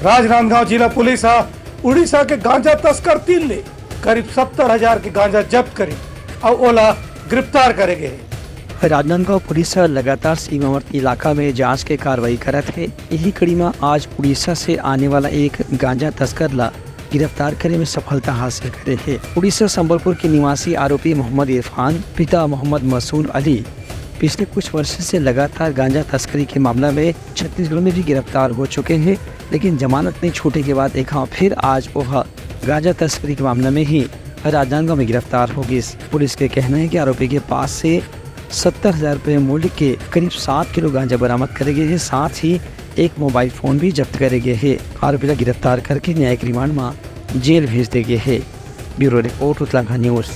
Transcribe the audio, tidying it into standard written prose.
राजनांदगांव जिला पुलिस उड़ीसा के गांजा तस्कर 3 ने करीब 70,000 के गांजा जब्त करी और ओला गिरफ्तार करे गए। राजनांदगांव पुलिस लगातार सीमावर्ती इलाका में जांच के कार्रवाई करत है। यही कड़ी में आज उड़ीसा से आने वाला एक गांजा तस्कर ला गिरफ्तार करने में सफलता हासिल करे है। उड़ीसा संबलपुर के निवासी आरोपी मोहम्मद इरफान पिता मोहम्मद मसूद अली पिछले कुछ वर्षों से लगातार गांजा तस्करी के मामला में छत्तीसगढ़ में भी गिरफ्तार हो चुके हैं, लेकिन जमानत नहीं छूटे के बाद एक फिर आज वह गांजा तस्करी के मामले में ही राजनांदगांव में गिरफ्तार होगी। पुलिस के कहना है कि आरोपी के पास से 70,000 रुपये मूल्य के करीब 7 किलो गांजा बरामद करे गए हैं, साथ ही एक मोबाइल फोन भी जब्त करे गए हैं। आरोपी को गिरफ्तार करके न्यायिक रिमांड में जेल भेज दिए गए हैं। Bureau report Uttarakhand news.